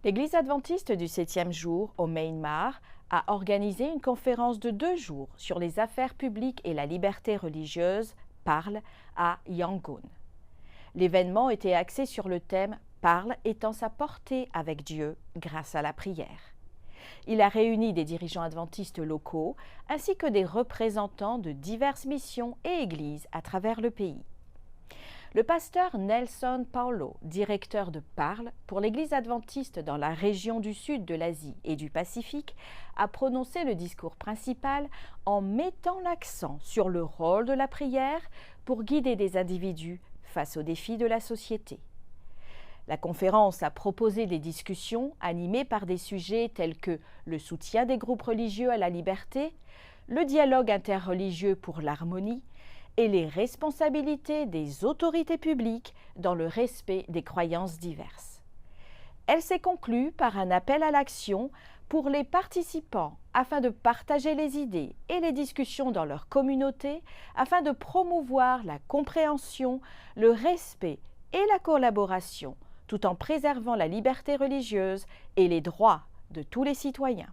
L'Église adventiste du 7e jour au Myanmar a organisé une conférence de 2 jours sur les affaires publiques et la liberté religieuse, Parle, à Yangon. L'événement était axé sur le thème Parle étant sa portée avec Dieu grâce à la prière. Il a réuni des dirigeants adventistes locaux ainsi que des représentants de diverses missions et églises à travers le pays. Le pasteur Nelson Paulo, directeur de Parle pour l'Église adventiste dans la région du sud de l'Asie et du Pacifique, a prononcé le discours principal en mettant l'accent sur le rôle de la prière pour guider des individus face aux défis de la société. La conférence a proposé des discussions animées par des sujets tels que le soutien des groupes religieux à la liberté, le dialogue interreligieux pour l'harmonie, et les responsabilités des autorités publiques dans le respect des croyances diverses. Elle s'est conclue par un appel à l'action pour les participants afin de partager les idées et les discussions dans leur communauté afin de promouvoir la compréhension, le respect et la collaboration tout en préservant la liberté religieuse et les droits de tous les citoyens.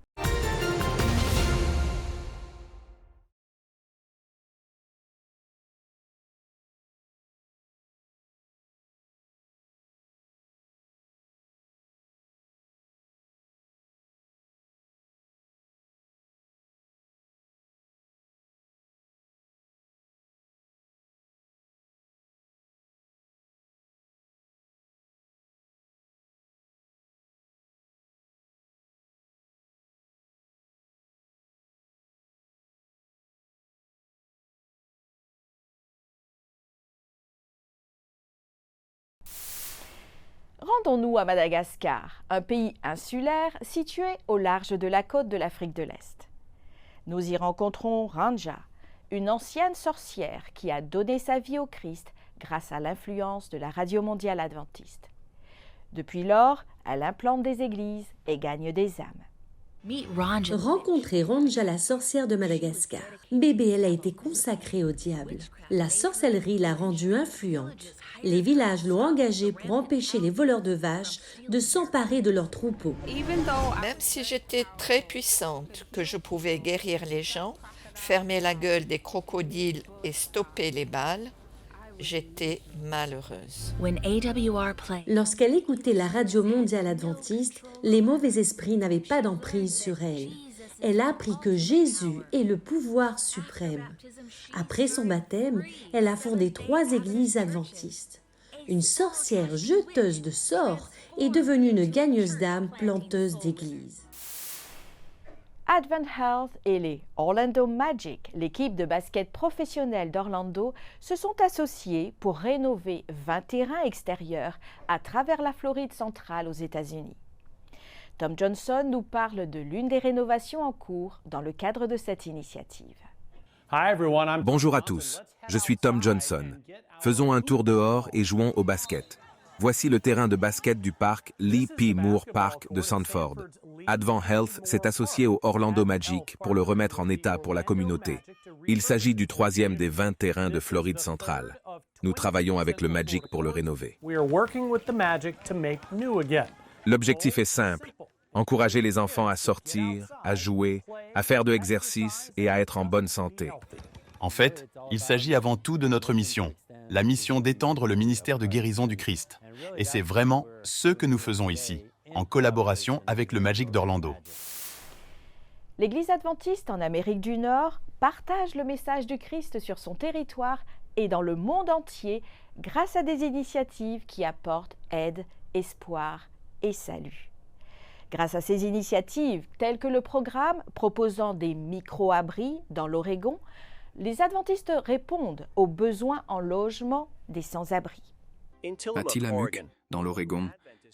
Rendons-nous à Madagascar, un pays insulaire situé au large de la côte de l'Afrique de l'Est. Nous y rencontrons Ranja, une ancienne sorcière qui a donné sa vie au Christ grâce à l'influence de la Radio mondiale adventiste. Depuis lors, elle implante des églises et gagne des âmes. Rencontrez Ranja, la sorcière de Madagascar. Bébé, elle a été consacrée au diable. La sorcellerie l'a rendue influente. Les villages l'ont engagée pour empêcher les voleurs de vaches de s'emparer de leurs troupeaux. Même si j'étais très puissante, que je pouvais guérir les gens, fermer la gueule des crocodiles et stopper les balles, j'étais malheureuse. Lorsqu'elle écoutait la radio mondiale adventiste, les mauvais esprits n'avaient pas d'emprise sur elle. Elle a appris que Jésus est le pouvoir suprême. Après son baptême, elle a fondé 3 églises adventistes. Une sorcière jeteuse de sorts est devenue une gagneuse d'âmes planteuse d'églises. Advent Health et les Orlando Magic, l'équipe de basket professionnelle d'Orlando, se sont associés pour rénover 20 terrains extérieurs à travers la Floride centrale aux États-Unis. Tom Johnson nous parle de l'une des rénovations en cours dans le cadre de cette initiative. Bonjour à tous, je suis Tom Johnson. Faisons un tour dehors et jouons au basket. Voici le terrain de basket du parc Lee P. Moore Park de Sanford. Advent Health s'est associé au Orlando Magic pour le remettre en état pour la communauté. Il s'agit du 3e des 20 terrains de Floride centrale. Nous travaillons avec le Magic pour le rénover. L'objectif est simple, encourager les enfants à sortir, à jouer, à faire de l'exercice et à être en bonne santé. En fait, il s'agit avant tout de notre mission, la mission d'étendre le ministère de guérison du Christ. Et c'est vraiment ce que nous faisons ici, en collaboration avec le Magic d'Orlando. L'Église adventiste en Amérique du Nord partage le message du Christ sur son territoire et dans le monde entier grâce à des initiatives qui apportent aide, espoir et salut. Grâce à ces initiatives, telles que le programme proposant des micro-abris dans l'Oregon, les adventistes répondent aux besoins en logement des sans-abri. À Tillamook, dans l'Oregon,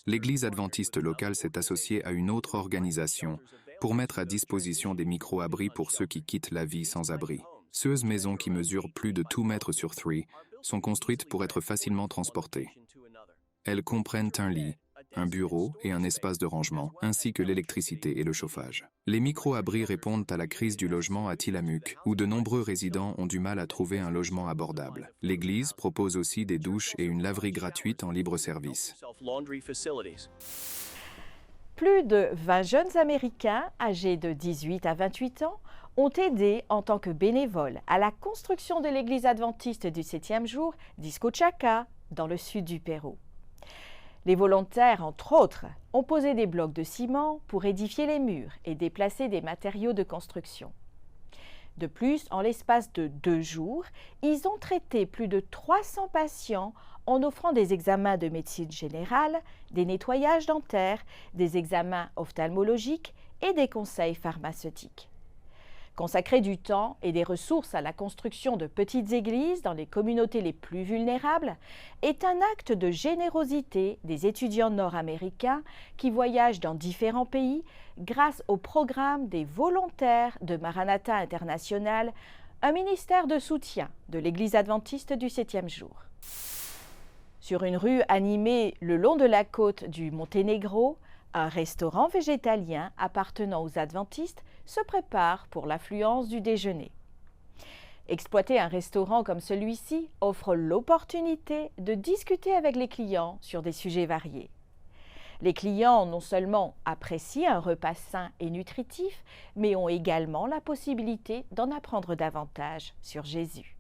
l'Église adventiste locale s'est associée à une autre organisation pour mettre à disposition des micro-abris pour ceux qui quittent la vie sans abri. Ces maisons qui mesurent plus de 2 mètres sur 3 sont construites pour être facilement transportées. Elles comprennent un lit, un bureau et un espace de rangement, ainsi que l'électricité et le chauffage. Les micro-abris répondent à la crise du logement à Tillamook, où de nombreux résidents ont du mal à trouver un logement abordable. L'Église propose aussi des douches et une laverie gratuite en libre service. Plus de 20 jeunes Américains âgés de 18 à 28 ans ont aidé en tant que bénévoles à la construction de l'église adventiste du 7e jour d'Izcochaca, dans le sud du Pérou. Les volontaires, entre autres, ont posé des blocs de ciment pour édifier les murs et déplacer des matériaux de construction. De plus, en l'espace de 2 jours, ils ont traité plus de 300 patients en offrant des examens de médecine générale, des nettoyages dentaires, des examens ophtalmologiques et des conseils pharmaceutiques. Consacrer du temps et des ressources à la construction de petites églises dans les communautés les plus vulnérables est un acte de générosité des étudiants nord-américains qui voyagent dans différents pays grâce au programme des volontaires de Maranatha International, un ministère de soutien de l'Église adventiste du 7e jour. Sur une rue animée le long de la côte du Monténégro, un restaurant végétalien appartenant aux adventistes se prépare pour l'affluence du déjeuner. Exploiter un restaurant comme celui-ci offre l'opportunité de discuter avec les clients sur des sujets variés. Les clients non seulement apprécient un repas sain et nutritif, mais ont également la possibilité d'en apprendre davantage sur Jésus.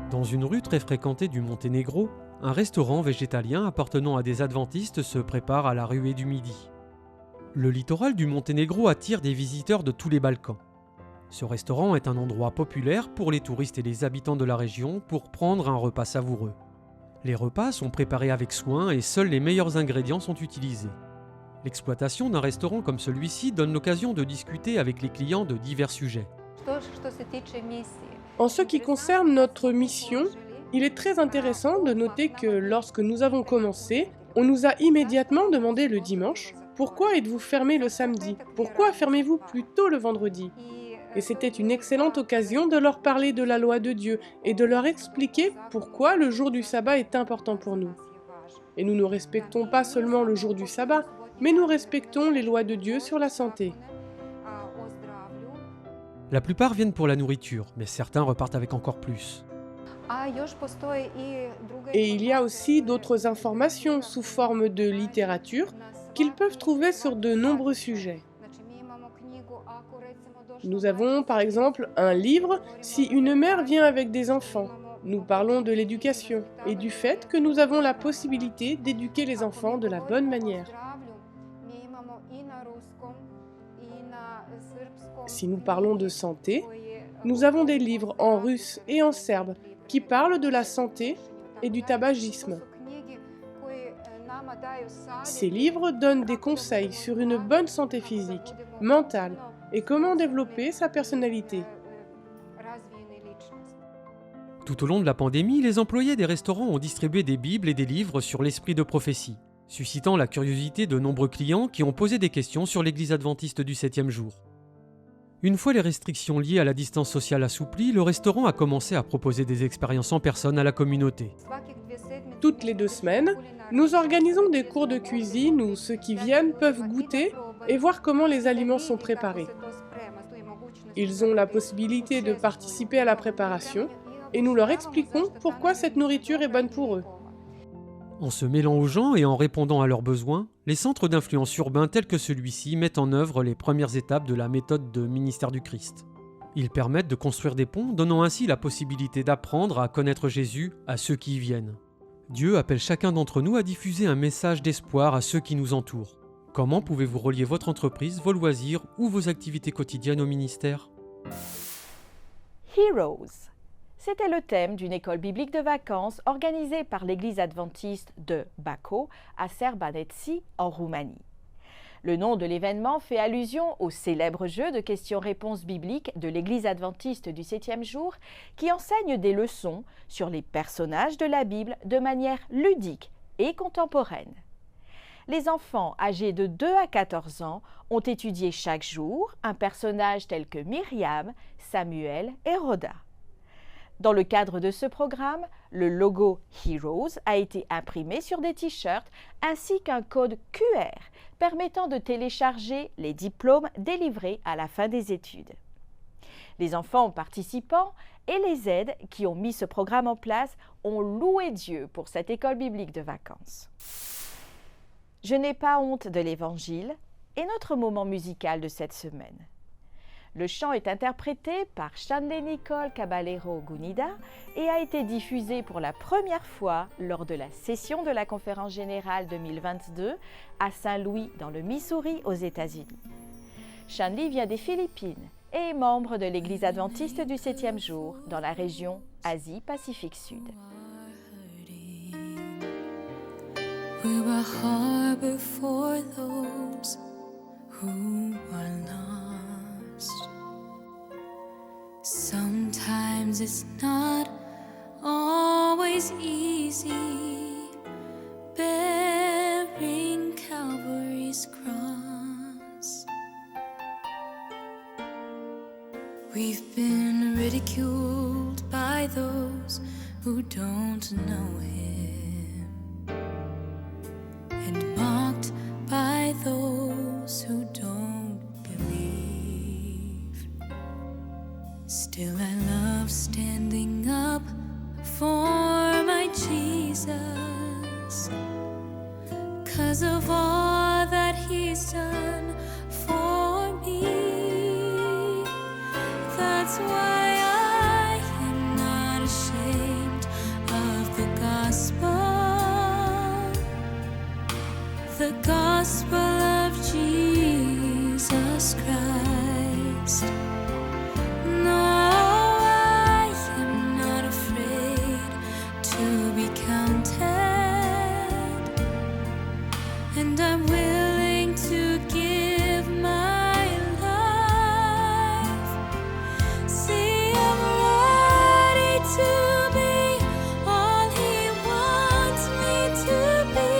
Dans une rue très fréquentée du Monténégro, un restaurant végétalien appartenant à des adventistes se prépare à la ruée du midi. Le littoral du Monténégro attire des visiteurs de tous les Balkans. Ce restaurant est un endroit populaire pour les touristes et les habitants de la région pour prendre un repas savoureux. Les repas sont préparés avec soin et seuls les meilleurs ingrédients sont utilisés. L'exploitation d'un restaurant comme celui-ci donne l'occasion de discuter avec les clients de divers sujets. En ce qui concerne notre mission, il est très intéressant de noter que lorsque nous avons commencé, on nous a immédiatement demandé le dimanche « Pourquoi êtes-vous fermé le samedi? Pourquoi fermez-vous plus tôt le vendredi ?» Et c'était une excellente occasion de leur parler de la loi de Dieu et de leur expliquer pourquoi le jour du sabbat est important pour nous. Et nous ne respectons pas seulement le jour du sabbat, mais nous respectons les lois de Dieu sur la santé. La plupart viennent pour la nourriture, mais certains repartent avec encore plus. Et il y a aussi d'autres informations sous forme de littérature qu'ils peuvent trouver sur de nombreux sujets. Nous avons par exemple un livre « Si une mère vient avec des enfants ». Nous parlons de l'éducation et du fait que nous avons la possibilité d'éduquer les enfants de la bonne manière. Si nous parlons de santé, nous avons des livres en russe et en serbe qui parlent de la santé et du tabagisme. Ces livres donnent des conseils sur une bonne santé physique, mentale et comment développer sa personnalité. Tout au long de la pandémie, les employés des restaurants ont distribué des bibles et des livres sur l'esprit de prophétie, suscitant la curiosité de nombreux clients qui ont posé des questions sur l'église adventiste du 7e jour. Une fois les restrictions liées à la distance sociale assouplies, le restaurant a commencé à proposer des expériences en personne à la communauté. Toutes les 2 semaines, nous organisons des cours de cuisine où ceux qui viennent peuvent goûter et voir comment les aliments sont préparés. Ils ont la possibilité de participer à la préparation et nous leur expliquons pourquoi cette nourriture est bonne pour eux. En se mêlant aux gens et en répondant à leurs besoins, les centres d'influence urbains tels que celui-ci mettent en œuvre les premières étapes de la méthode de ministère du Christ. Ils permettent de construire des ponts, donnant ainsi la possibilité d'apprendre à connaître Jésus à ceux qui y viennent. Dieu appelle chacun d'entre nous à diffuser un message d'espoir à ceux qui nous entourent. Comment pouvez-vous relier votre entreprise, vos loisirs ou vos activités quotidiennes au ministère ? Heroes. C'était le thème d'une école biblique de vacances organisée par l'église adventiste de Bacău à Sărbăneţi en Roumanie. Le nom de l'événement fait allusion au célèbre jeu de questions-réponses bibliques de l'église adventiste du 7e jour qui enseigne des leçons sur les personnages de la Bible de manière ludique et contemporaine. Les enfants âgés de 2 à 14 ans ont étudié chaque jour un personnage tel que Myriam, Samuel et Rhoda. Dans le cadre de ce programme, le logo Heroes a été imprimé sur des t-shirts ainsi qu'un code QR permettant de télécharger les diplômes délivrés à la fin des études. Les enfants participants et les aides qui ont mis ce programme en place ont loué Dieu pour cette école biblique de vacances. Je n'ai pas honte de l'Évangile est notre moment musical de cette semaine. Le chant est interprété par Shanley Nicole Caballero Gunida et a été diffusé pour la première fois lors de la session de la Conférence Générale 2022 à Saint-Louis dans le Missouri aux États-Unis. Shanley vient des Philippines et est membre de l'Église adventiste du 7e jour dans la région Asie-Pacifique Sud. We were harbor for those who are lost. Sometimes it's not always easy bearing Calvary's cross. We've been ridiculed by those who don't know Him, and mocked by those who don't believe. Still I love standing up for my Jesus, 'cause of all that He's done for me. That's why I am not ashamed of the gospel of Jesus Christ. No, I am not afraid to be counted, and I'm willing to give my life. See, I'm ready to be all He wants me to be.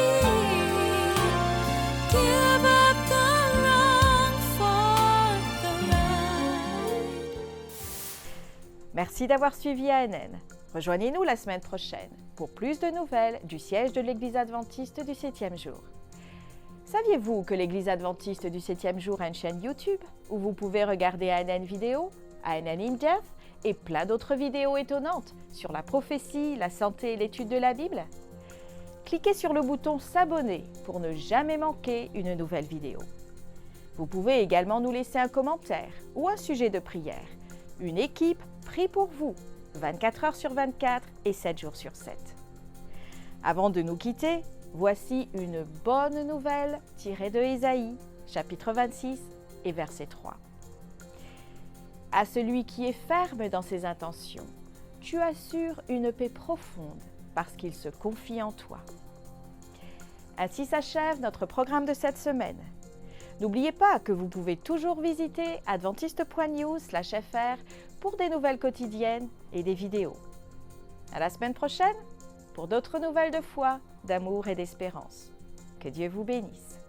Give up the wrong for the right. Merci d'avoir suivi ANN. Rejoignez-nous la semaine prochaine pour plus de nouvelles du siège de l'Église adventiste du 7e jour. Saviez-vous que l'Église adventiste du 7e jour a une chaîne YouTube où vous pouvez regarder ANN vidéo, ANN in-depth et plein d'autres vidéos étonnantes sur la prophétie, la santé et l'étude de la Bible? Cliquez sur le bouton s'abonner pour ne jamais manquer une nouvelle vidéo. Vous pouvez également nous laisser un commentaire ou un sujet de prière. Une équipe prie pour vous, 24 heures sur 24 et 7 jours sur 7. Avant de nous quitter, voici une bonne nouvelle tirée de Ésaïe, chapitre 26 et verset 3. À celui qui est ferme dans ses intentions, tu assures une paix profonde parce qu'il se confie en toi. Ainsi s'achève notre programme de cette semaine. N'oubliez pas que vous pouvez toujours visiter adventiste.news/fr pour des nouvelles quotidiennes et des vidéos. À la semaine prochaine pour d'autres nouvelles de foi, d'amour et d'espérance. Que Dieu vous bénisse.